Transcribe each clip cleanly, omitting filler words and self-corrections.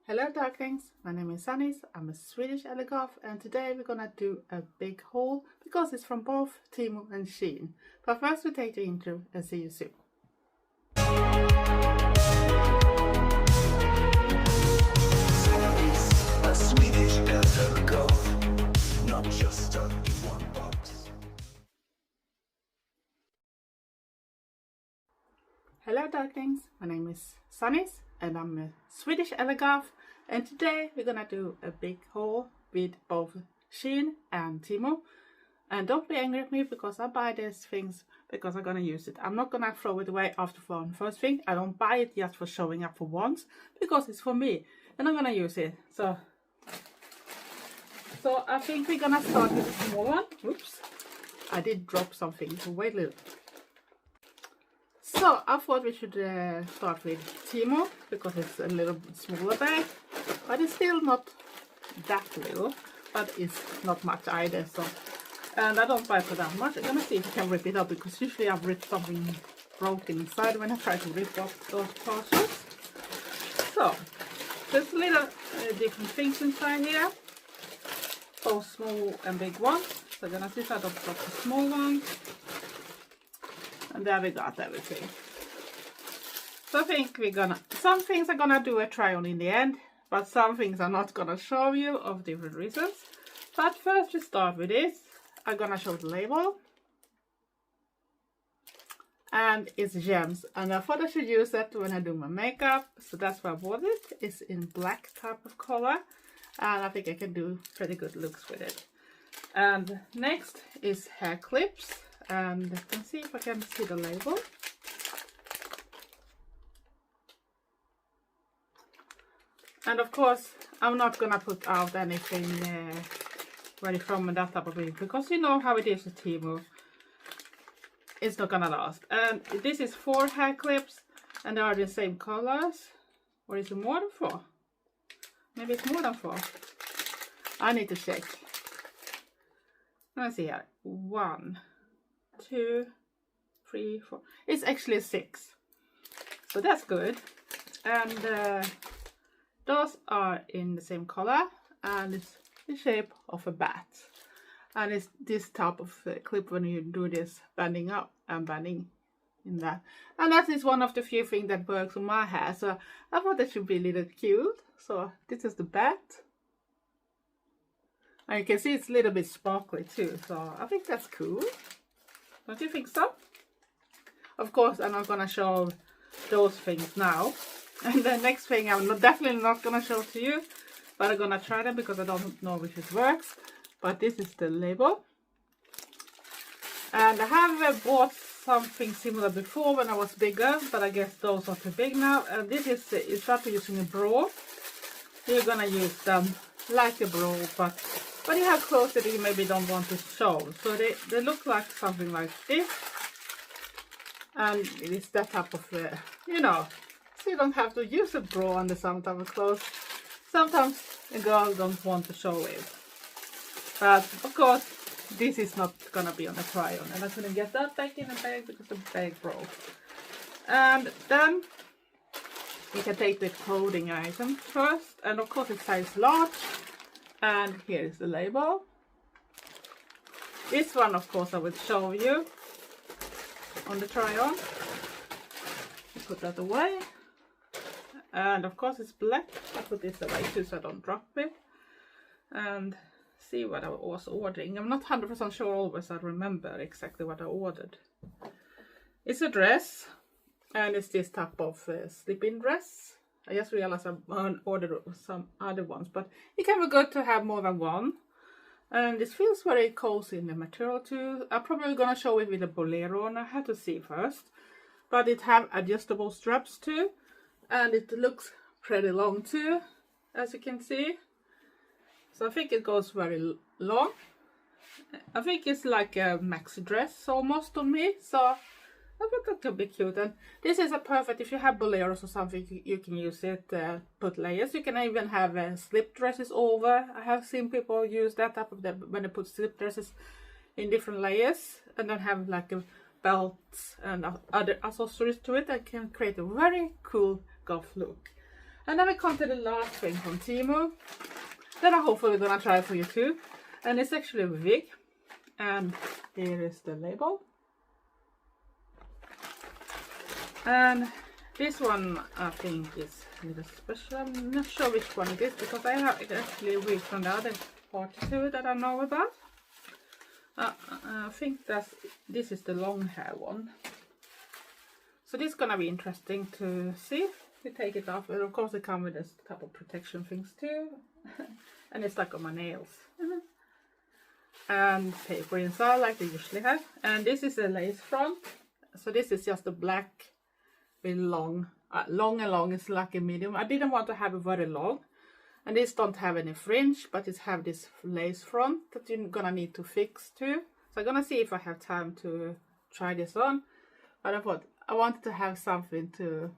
Hello darklings, my name is Sanniz, I'm a Swedish Goth, and today we're gonna do a big haul because it's from both Temu and Shein. But first we take the intro and see you soon. A Swedish Goth, not just stuck in one box. Hello darklings, my name is Sanniz and I'm a Swedish Goth, and today we're gonna do a big haul with both Shein and Temu. And don't be angry at me because I buy these things because I'm gonna use it. I'm not gonna throw it away after one. First thing, I don't buy it just for showing up for once because it's for me and I'm gonna use it. So I think we're gonna start with a small one. Oops, I did drop something, so wait a little. So I thought we should start with Temu because it's a little bit smaller bag, but it's still not that little, but it's not much either. So, and I don't buy for that much. I'm gonna see if I can rip it up because usually I've ripped something broken inside when I try to rip off those parcels. So there's little different things inside here, both small and big ones. So I'm gonna see if I don't drop the small one. And there we got everything. So I think some things I'm gonna do a try on in the end, but some things I'm not gonna show you of different reasons. But first we start with this. I'm gonna show the label. And it's gems. And I thought I should use that when I do my makeup. So that's why I bought it. It's in black type of color. And I think I can do pretty good looks with it. And next is hair clips. And let's see if I can see the label. And of course, I'm not gonna put out anything ready from that type of thing because you know how it is with Temu. It's not gonna last. And this is 4 hair clips, and they are the same colors. Or is it more than 4? Maybe it's more than 4. I need to check. Let's see here. 1, 2, 3, 4. It's actually 6, so that's good. And those are in the same color, and it's the shape of a bat. And it's this type of clip when you do this bending up and bending in that. And that is one of the few things that works on my hair. So I thought that should be a little cute. So this is the bat. And you can see it's a little bit sparkly too. So I think that's cool. Don't you think so? Of course, I'm not gonna show those things now. And the next thing I'm definitely not gonna show to you, but I'm gonna try them because I don't know if it works. But this is the label. And I have bought something similar before when I was bigger, but I guess those are too big now. And this is instead of using a bra, you're gonna use them like a bra, but when you have clothes that you maybe don't want to show. So they look like something like this. And it is that type of, you know, so you don't have to use a bra under some type of clothes. Sometimes a girl don't want to show it. But of course, this is not gonna be on a try on. And I couldn't get that back in the bag because the bag broke. And then you can take the clothing item first. And of course it's size large. And here is the label. This one, of course, I will show you on the try on. Put that away. And of course it's black. I put this away too so I don't drop it. And see what I was ordering. I'm not 100% sure always I remember exactly what I ordered. It's a dress. And it's this type of slip-in dress. I just realized I ordered some other ones, but it can be good to have more than one. And this feels very cozy in the material too. I'm probably gonna show it with a bolero on. I have to see first. But it have adjustable straps too. And it looks pretty long too, as you can see. So I think it goes very long. I think it's like a maxi dress almost on me. So I think that could be cute. And this is a perfect, if you have boleros or something, you can use it, put layers. You can even have slip dresses over. I have seen people use that type of when they put slip dresses in different layers. And then have like a belts and other accessories to it that can create a very cool goth look. And then we come to the last thing from Temu. That I'm hopefully gonna try for you too. And it's actually a wig. And here is the label. And this one I think is a little special. I'm not sure which one it is because I have actually a wig from the other part too that I know about. I think this is the long hair one. So this is gonna be interesting to see. We take it off, and of course it comes with a couple of protection things too. And it's like on my nails. And paper inside like they usually have. And this is a lace front. So this is just a black with long is like a medium. I didn't want to have it very long. And this don't have any fringe, but it have this lace front that you're gonna need to fix too. So I'm gonna see if I have time to try this on. But I thought I wanted to have something to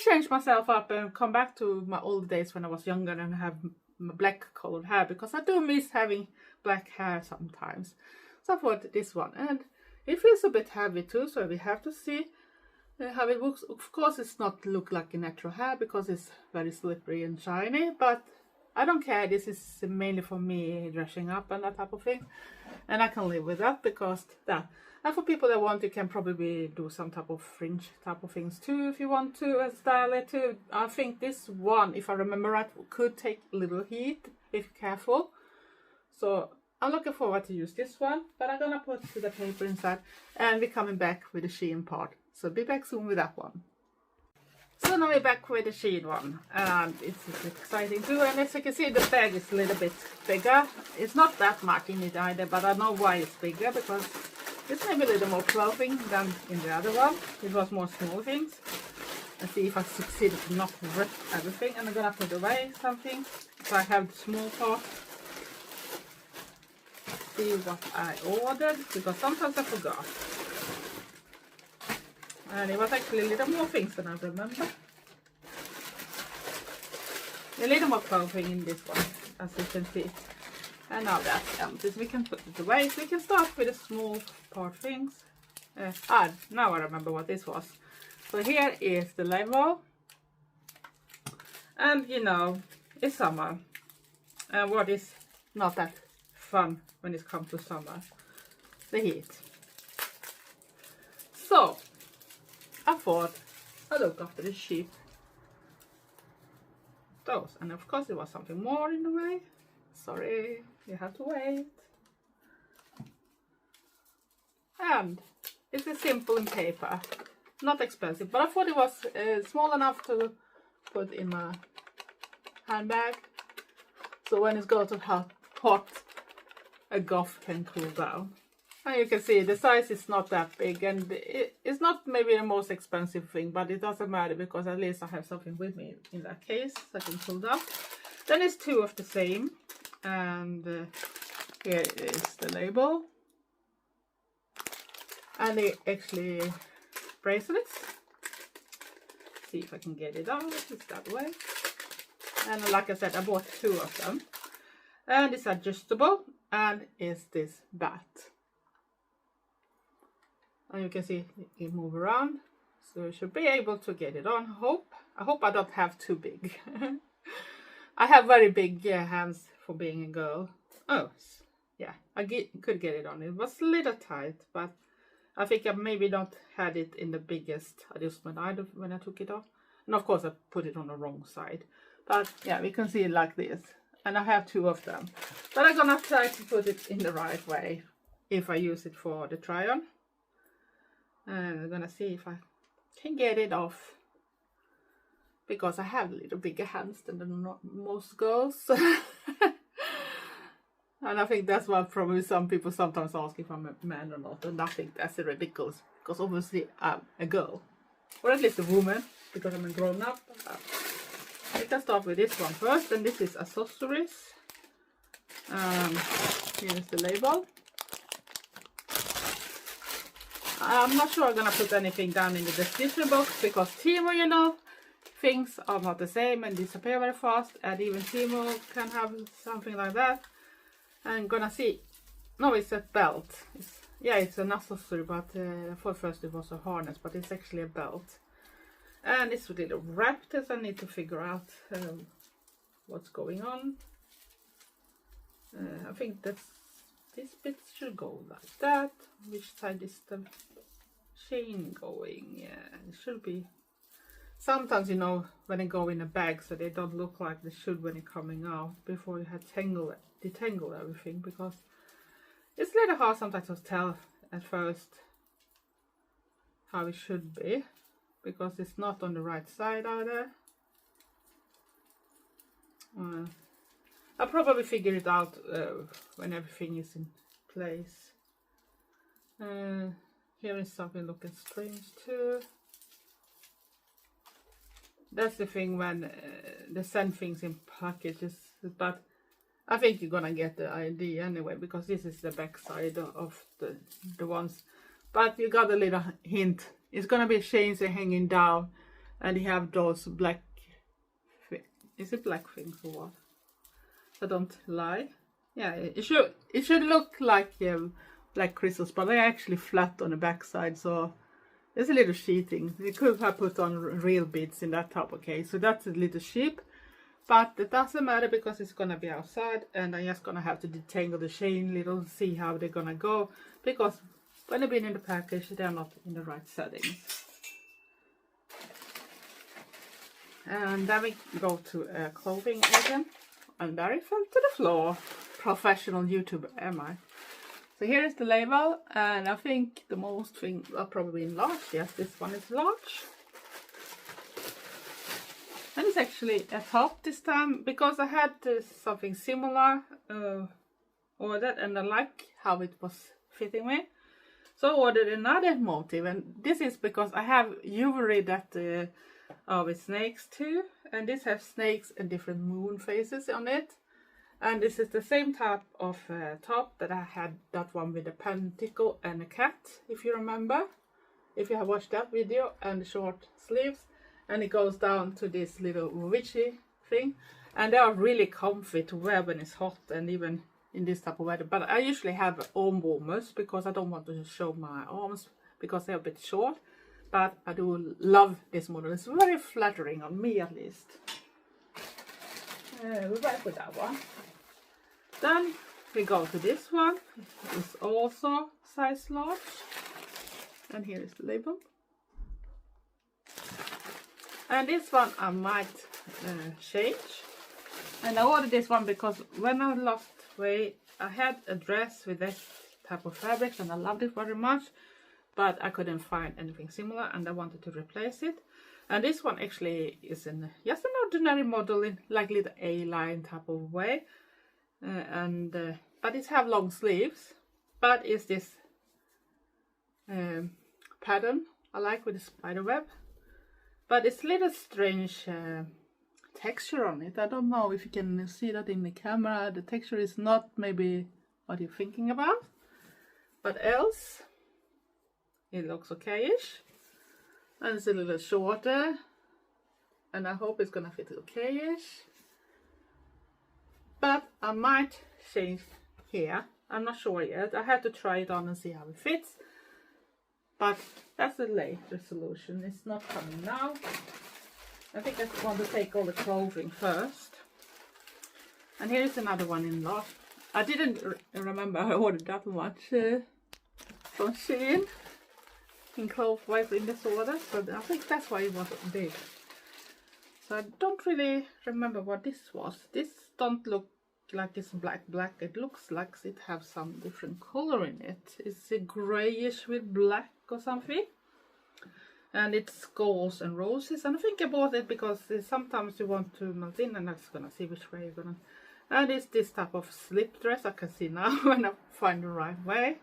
change myself up and come back to my old days when I was younger and have my black colored hair, because I do miss having black hair sometimes. So I thought this one, and it feels a bit heavy too, so we have to see how it looks. Of course it's not look like a natural hair because it's very slippery and shiny, but I don't care. This is mainly for me dressing up and that type of thing, and I can live with that because that. And for people that want, you can probably do some type of fringe type of things too if you want to style it too. I think this one, if I remember right, could take a little heat if you're careful. So I'm looking forward to use this one, but I'm gonna put the paper inside and we're coming back with the Shein part. So be back soon with that one. So now we're back with the Shein one, and it's exciting too. And as you can see, the bag is a little bit bigger. It's not that much in it either, but I know why it's bigger, because it's maybe a little more clothing than in the other one. It was more small things. Let's see if I succeeded to not rip everything. And I'm gonna put away something. So I have the small part. See what I ordered, because sometimes I forgot. And it was actually a little more things than I remember. A little more clothing in this one, as you can see. And now that's empty, so we can put it away. So we can start with the small part things. Now I remember what this was. So here is the label. And you know, it's summer. And what is not that fun when it comes to summer? The heat. So I thought I look after the sheep. Those, and of course there was something more in the way. Sorry, you have to wait. And it's a simple in paper, not expensive, but I thought it was small enough to put in my handbag. So when it's got hot, a Goth can cool down. And you can see the size is not that big, and it's not maybe the most expensive thing, but it doesn't matter because at least I have something with me in that case so I can pull down. Then it's two of the same, and here is the label, and they actually bracelets. See if I can get it out. It's that way. And like I said, I bought two of them, and it's adjustable, and it's this bat. And you can see it move around, so you should be able to get it on. I hope I don't have too big. I have very big hands for being a girl. Oh, yeah, I could get it on. It was a little tight, but I think I maybe not had it in the biggest adjustment either when I took it off. And of course I put it on the wrong side. But yeah, we can see it like this. And I have two of them. But I'm gonna try to put it in the right way if I use it for the try-on. And I'm gonna see if I can get it off, because I have a little bigger hands than most girls. And I think that's why probably some people sometimes ask if I'm a man or not, and I think that's ridiculous, because obviously I'm a girl, or at least a woman, because I'm a grown up. I can start with this one first, and this is accessories. Here's the label. I'm not sure I'm gonna put anything down in the description box, because Temu, you know, things are not the same and disappear very fast, and even Temu can have something like that. I'm gonna see. No, it's a belt. It's an accessory, but for first it was a harness, but it's actually a belt. And it's a little wrapped, as I need to figure out what's going on. I think this bit should go like that. Which side is the chain going? Yeah, it should be. Sometimes, you know, when they go in a bag, so they don't look like they should when they're coming out, before you have detangle everything, because it's a little hard sometimes to tell at first how it should be, because it's not on the right side either. I'll probably figure it out when everything is in place. Here is something looking strange too. That's the thing when they send things in packages, but I think you're gonna get the idea anyway, because this is the back side of the ones. But you got a little hint. It's gonna be chains hanging down, and you have those black. Is it black things or what? So don't lie. Yeah, it should look like black crystals, but they're actually flat on the back side, so. It's a little cheating. You could have put on real beads in that type of case, so that's a little cheap, but it doesn't matter because it's gonna be outside, and I'm just gonna have to detangle the chain little, see how they're gonna go, because when they've been in the package, they're not in the right settings. And then we go to clothing again, and there it fell to the floor. Professional YouTuber am I? So here is the label, and I think the most thing are probably in large. Yes, this one is large. And it's actually a top this time, because I had something similar ordered, and I like how it was fitting me. So I ordered another motive, and this is because I have jewelry that are with snakes too. And this has snakes and different moon faces on it. And this is the same type of top that I had, that one with a pentacle and a cat, if you remember. If you have watched that video, and the short sleeves. And it goes down to this little witchy thing. And they are really comfy to wear when it's hot, and even in this type of weather. But I usually have arm warmers, because I don't want to show my arms, because they're a bit short. But I do love this model. It's very flattering on me, at least. We're right with that one. Then we go to this one. It's also size large. And here is the label. And this one I might change. And I ordered this one because when I lost weight, I had a dress with this type of fabric, and I loved it very much. But I couldn't find anything similar, and I wanted to replace it. And this one actually is just an ordinary model in like little A-line type of way. But it have long sleeves, but it's this pattern I like with the spider web, but it's a little strange texture on it. I don't know if you can see that in the camera. The texture is not maybe what you're thinking about, but else it looks okay-ish, and it's a little shorter, and I hope it's gonna fit okay-ish. But I might change here. I'm not sure yet. I have to try it on and see how it fits. But that's a later solution. It's not coming now. I think I want to take all the clothing first. And here is another one in large. I didn't remember I ordered that much from Shein in clothes-wise in this order. So I think that's why it wasn't big. So I don't really remember what this was. This don't look like it's black. It looks like it have some different color in it. It's a grayish with black or something. And it's golds and roses. And I think I bought it because sometimes you want to melt in, and I'm just gonna see which way you're gonna. And it's this type of slip dress I can see now when I find the right way.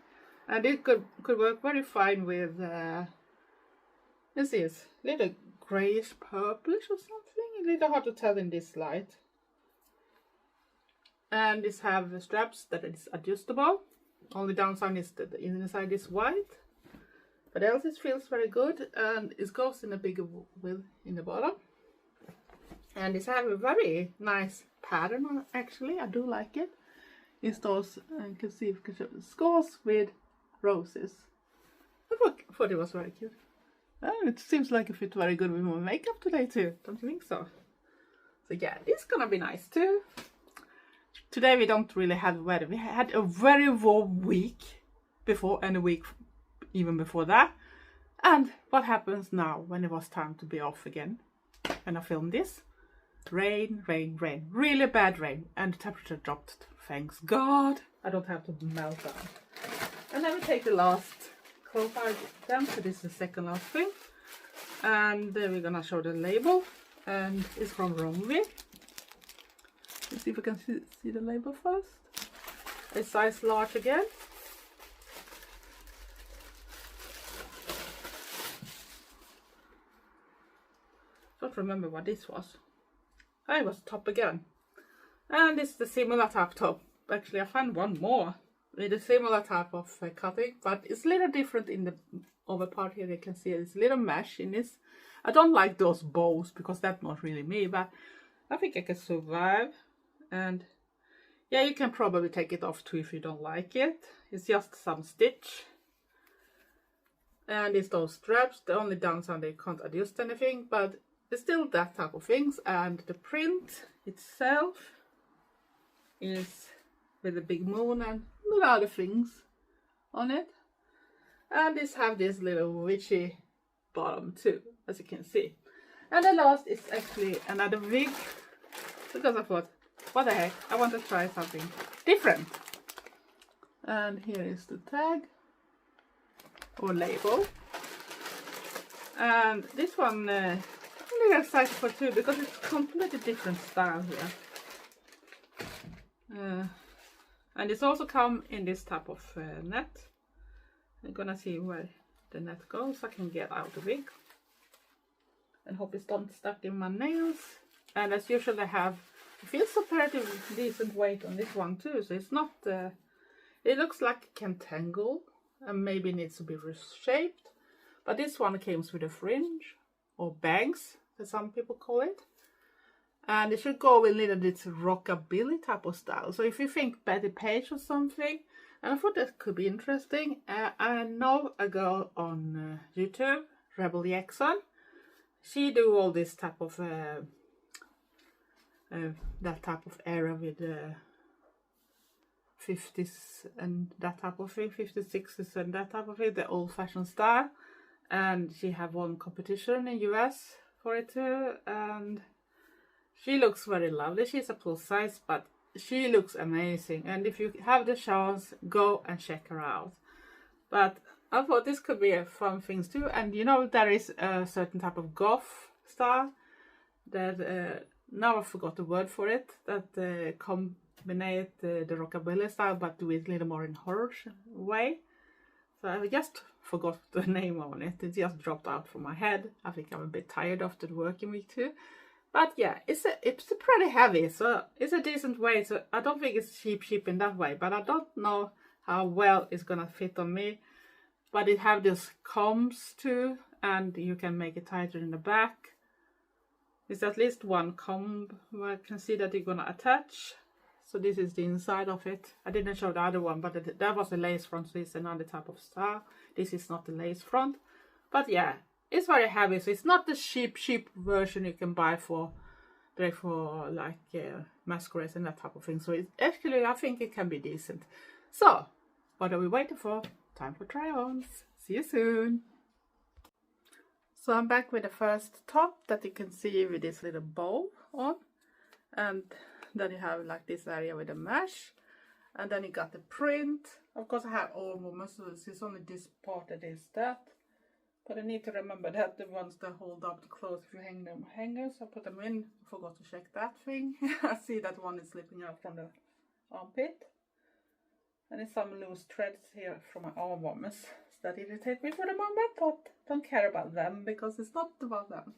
And it could work very fine with this is little grayish purplish or something. A little hard to tell in this light. And this have straps that is adjustable. Only downside is that the inside is white. But else it feels very good, and it goes in a bigger width in the bottom. And it's have a very nice pattern on it, actually. I do like it. It's those, you can see if you can show the scores with roses. I thought it was very cute. Oh, it seems like it fit very good with my makeup today too, don't you think so? So yeah, it's gonna be nice too. Today we don't really have weather. We had a very warm week before and a week even before that. And what happens now when it was time to be off again? When I filmed this? Rain, rain, rain. Really bad rain. And the temperature dropped. Thanks God. I don't have to melt down. And then we take the last clothes item. So this is the second last thing. And then we're gonna show the label. And it's from Wig. Let's see if we can see the label first. A size large again. Don't remember what this was. Oh, it was top again. And this is the similar type top. Actually, I found one more with a similar type of cutting, but it's a little different in the over part here. You can see it's a little mesh in this. I don't like those bows because that's not really me, but I think I can survive. And yeah, you can probably take it off too if you don't like it. It's just some stitch. And it's those straps. The only downside, they can't adjust anything, but it's still that type of things. And the print itself is with a big moon and little other things on it. And this have this little witchy bottom too, as you can see. And the last is actually another wig, because I thought, what the heck, I want to try something different. And here is the tag or label. And this one I'm really excited for too, because it's completely different style here. And it's also come in this type of net. I'm gonna see where the net goes. I can get out the wig and hope it's not stuck in my nails. And as usual, I have, it feels a pretty decent weight on this one too, so it's not it looks like it can tangle and maybe needs to be reshaped, but this one comes with a fringe or bangs, as some people call it, and it should go with a little bit rockabilly type of style. So if you think Betty Page or something, and I thought that could be interesting. I know a girl on YouTube, Rebel Jackson. She do all this type of that type of era with 50s and that type of thing, 50s, 60s and that type of thing, the old-fashioned style. And she have won competition in US for it too. And she looks very lovely. She's a plus size, but she looks amazing. And if you have the chance, go and check her out. But I thought this could be a fun thing too. And you know, there is a certain type of goth style that now I forgot the word for it, that combine the rockabilly style but do it a little more in horror way. So I just forgot the name on it. It just dropped out from my head. I think I'm a bit tired after the working week too. But yeah, it's pretty heavy, so it's a decent weight. So I don't think it's cheap in that way, but I don't know how well it's gonna fit on me. But it have these combs too, and you can make it tighter in the back. There's at least one comb where I can see that you're gonna attach. So this is the inside of it. I didn't show the other one, but that was the lace front, so it's another type of style. This is not the lace front, but yeah, it's very heavy. So it's not the cheap version you can buy for like masquerades and that type of thing. So it's actually, I think it can be decent. So what are we waiting for? Time for try-ons. See you soon. So I'm back with the first top that you can see with this little bow on, and then you have like this area with the mesh, and then you got the print. Of course I have all movements, so it's only this part that is that. But I need to remember that the ones that hold up the clothes, if you hang them hangers, I put them in. I forgot to check that thing. I see that one is slipping out from the armpit. And there's some loose threads here from my arm warmers that irritate me for the moment, but don't care about them because it's not about them.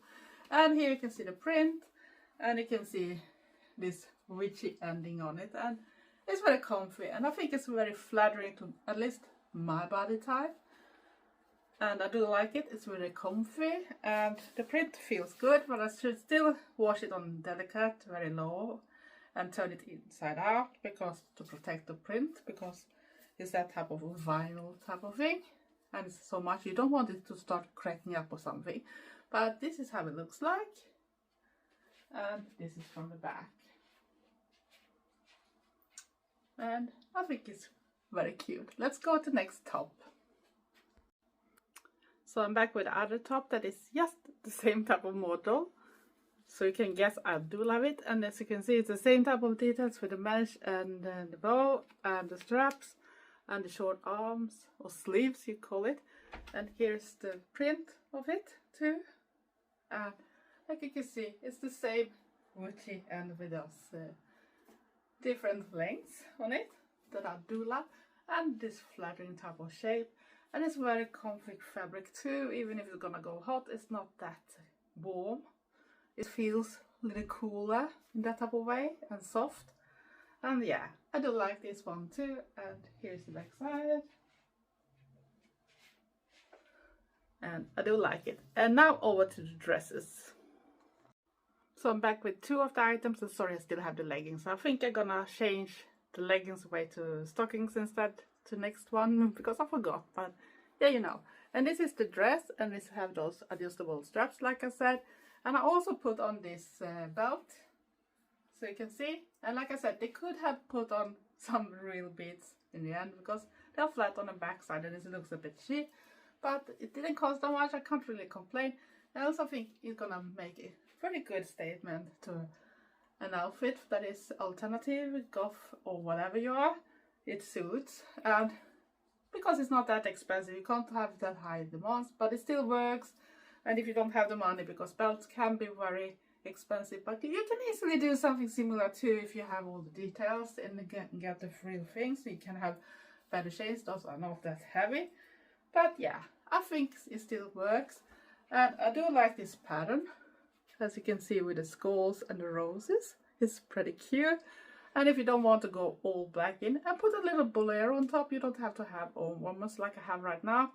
And here you can see the print, and you can see this witchy ending on it, and it's very comfy, and I think it's very flattering to at least my body type. And I do like it. It's really comfy and the print feels good, but I should still wash it on delicate, very low, and turn it inside out because to protect the print, because it's that type of vinyl type of thing. and it's so much you don't want it to start cracking up or something. But this is how it looks like, and this is from the back, and I think it's very cute. Let's go to next top. So I'm back with the other top that is just the same type of model. So you can guess I do love it. And as you can see, it's the same type of details with the mesh and the bow and the straps and the short arms or sleeves you call it. And here's the print of it too. And like you can see, it's the same woody and with those different lengths on it that I do love. And this flattering type of shape. And it's very comfy fabric too, even if it's gonna go hot, it's not that warm. It feels a little cooler in that type of way and soft. And yeah, I do like this one too. And here's the back side. And I do like it. And now over to the dresses. So I'm back with two of the items, and sorry I still have the leggings. I think I'm gonna change the leggings away to stockings instead to next one because I forgot, but yeah, you know. And this is the dress, and this have those adjustable straps like I said, and I also put on this belt so you can see. And like I said, they could have put on some real beads in the end because they're flat on the back side and it looks a bit cheap, but it didn't cost that much. I can't really complain. I also think it's gonna make a very good statement to an outfit that is alternative, goth or whatever you are. It suits, and because it's not that expensive, you can't have that high demands, but it still works. And if you don't have the money, because belts can be very expensive, but you can easily do something similar too if you have all the details and get the real things. So you can have better shades. Those are not that heavy, but yeah, I think it still works. And I do like this pattern, as you can see with the skulls and the roses. It's pretty cute. And if you don't want to go all black in, and put a little bolero on top, you don't have to have all warmers like I have right now.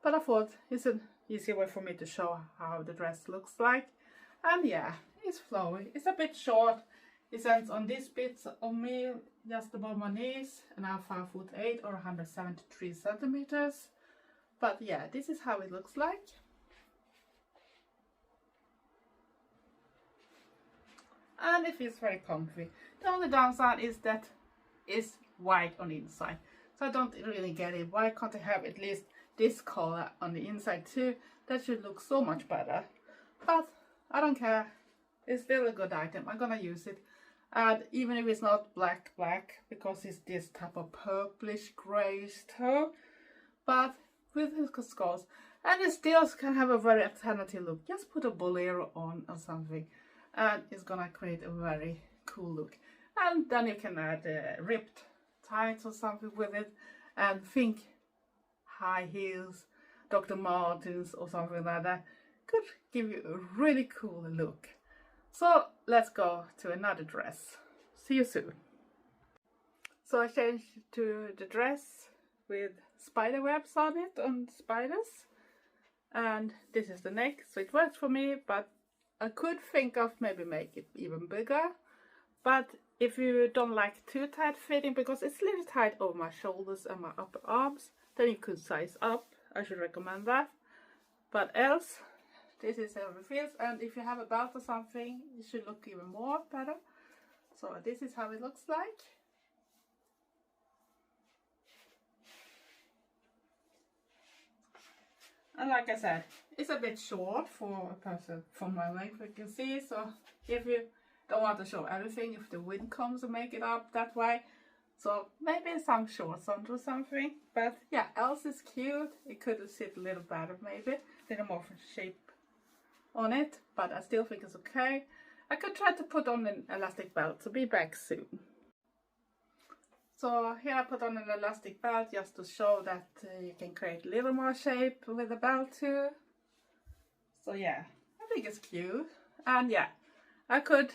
But I thought it's an easier way for me to show how the dress looks like. And yeah, it's flowy. It's a bit short. It ends on these bits on me, just above my knees, and I'm 5'8" or 173 centimeters. But yeah, this is how it looks like. And it feels very comfy. The only downside is that it's white on the inside, so I don't really get it. Why can't I have at least this color on the inside too? That should look so much better, but I don't care. It's still a good item. I'm gonna use it, and even if it's not black because it's this type of purplish grayish tone, but with his skulls, and it still can have a very alternative look. Just put a bolero on or something, and it's gonna create a very cool look. And then you can add ripped tights or something with it, and think high heels, Dr. Martens or something like that. Could give you a really cool look. So let's go to another dress. See you soon. So I changed to the dress with spider webs on it, on spiders, and this is the neck, so it works for me, but I could think of maybe make it even bigger. But if you don't like too tight fitting, because it's a little tight over my shoulders and my upper arms, then you could size up. I should recommend that. But else, this is how it feels. And if you have a belt or something, it should look even more better. So this is how it looks like. And like I said, it's a bit short for a person from my length, you can see. So if you don't want to show everything, if the wind comes and make it up that way, so maybe some shorts under something. But yeah, else is cute. It could sit a little better, maybe a little more shape on it, but I still think it's okay. I could try to put on an elastic belt, so be back soon. So here I put on an elastic belt just to show that you can create a little more shape with the belt too. So yeah, I think it's cute. And yeah, I could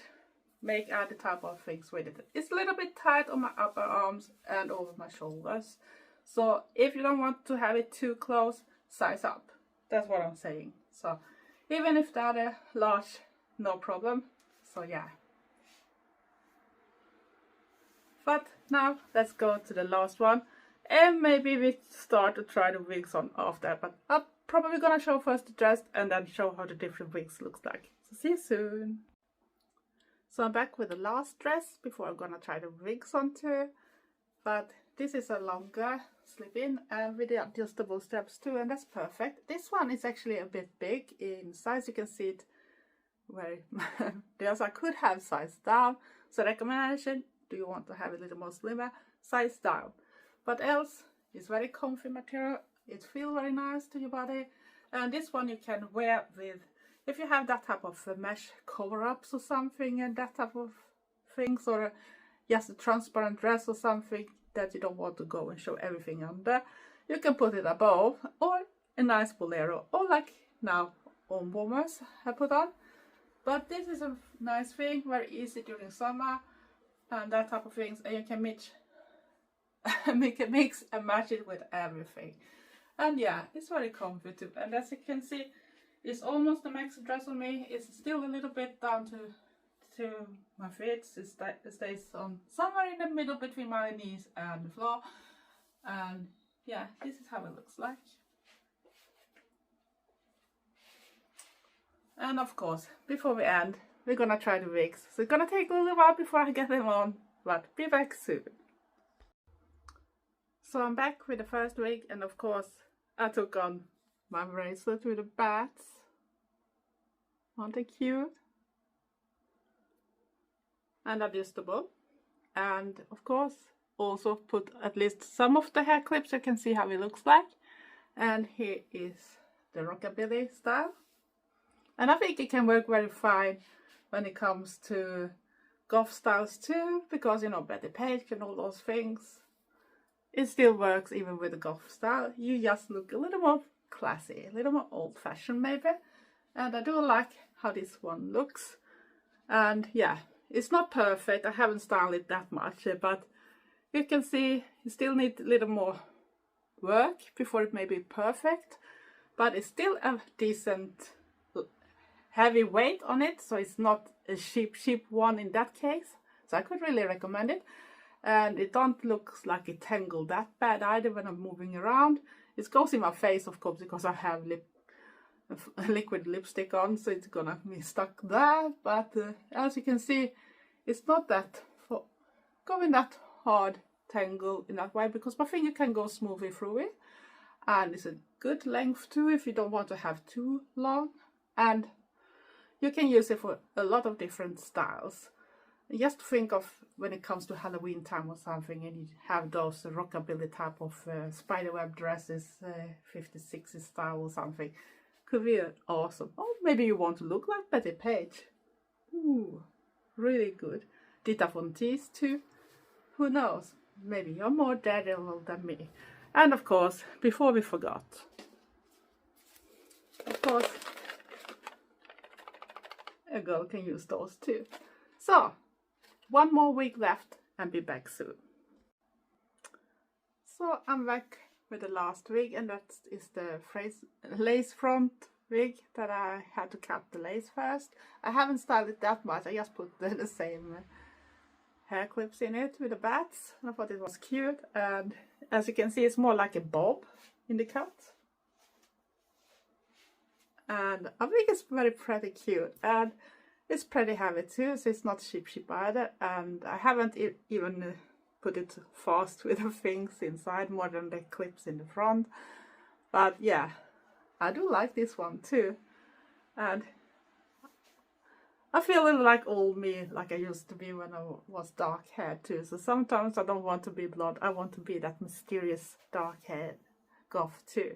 make other type of things with it. It's a little bit tight on my upper arms and over my shoulders. So if you don't want to have it too close, size up. That's what I'm saying. So even if that are large, no problem. So yeah. But now let's go to the last one. And maybe we start to try the wigs on after, but I'm probably gonna show first the dress and then show how the different wigs looks like. So see you soon. So I'm back with the last dress before I'm gonna try the wigs on too. But this is a longer slip-in and with the adjustable straps too, and that's perfect. This one is actually a bit big in size. You can see it very there's I could have size down. So recommendation, do you want to have a little more slimmer, size down. But else, it's very comfy material. It feels very nice to your body. And this one you can wear with, if you have that type of mesh cover-ups or something and that type of things, or just a transparent dress or something that you don't want to go and show everything under, you can put it above, or a nice bolero, or like now arm warmers I put on. But this is a nice thing, very easy during summer and that type of things, and you can mix and match it with everything. And yeah, it's very comfy too. And as you can see, it's almost a max dress on me. It's still a little bit down to my feet. It stays on somewhere in the middle between my knees and the floor. And yeah, this is how it looks like. And of course, before we end, we're gonna try the wigs. So it's gonna take a little while before I get them on, but be back soon. So I'm back with the first wig, and of course I took on my bracelet with the bats. Aren't they cute? And adjustable. And of course also put at least some of the hair clips so you can see how it looks like. And here is the rockabilly style. And I think it can work very fine when it comes to goth styles too, because you know, Betty Page and all those things. It still works even with the goth style. You just look a little more classy, a little more old-fashioned maybe. And I do like how this one looks. And yeah, it's not perfect. I haven't styled it that much, but you can see you still need a little more work before it may be perfect. But it's still a decent heavy weight on it, so it's not a cheap one in that case. So I could really recommend it. And it don't look like it tangled that bad either when I'm moving around. It goes in my face, of course, because I have liquid lipstick on, so it's gonna be stuck there. But as you can see, it's not that going that hard tangle in that way, because my finger can go smoothly through it. And it's a good length too if you don't want to have too long. And you can use it for a lot of different styles. Just think of when it comes to Halloween time or something, and you have those rockabilly type of spiderweb dresses, 50s, 60s style or something. Could be awesome. Or maybe you want to look like Betty Page. Ooh, really good. Dita Von Teese too. Who knows? Maybe you're more daredevil than me. And of course, before we forgot, of course, a girl can use those too. So, one more week left and be back soon. So I'm back with the last wig, and that is the lace front wig that I had to cut the lace first. I haven't styled it that much. I just put the same hair clips in it with the bats. I thought it was cute, and as you can see, it's more like a bob in the cut. And I think it's very pretty cute, and it's pretty heavy too, so it's not cheap either. And I haven't even put it fast with the things inside, more than the clips in the front. But yeah, I do like this one too. And I feel a little like old me, like I used to be when I was dark haired too. So sometimes I don't want to be blonde, I want to be that mysterious dark haired goth too.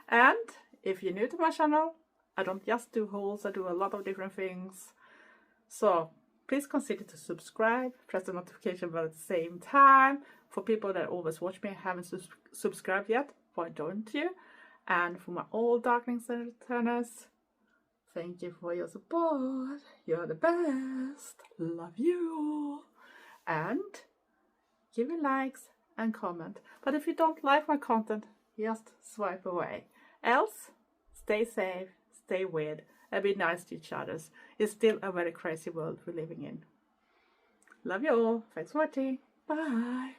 And if you're new to my channel, I don't just do hauls, I do a lot of different things. So please consider to subscribe, press the notification bell at the same time. For people that always watch me and haven't subscribed yet, why don't you? And for my old Darkling returners, thank you for your support. You're the best. Love you. And give me likes and comment. But if you don't like my content, just swipe away. Else, stay safe, stay weird, and be nice to each other. It's still a very crazy world we're living in. Love you all. Thanks for watching. Bye.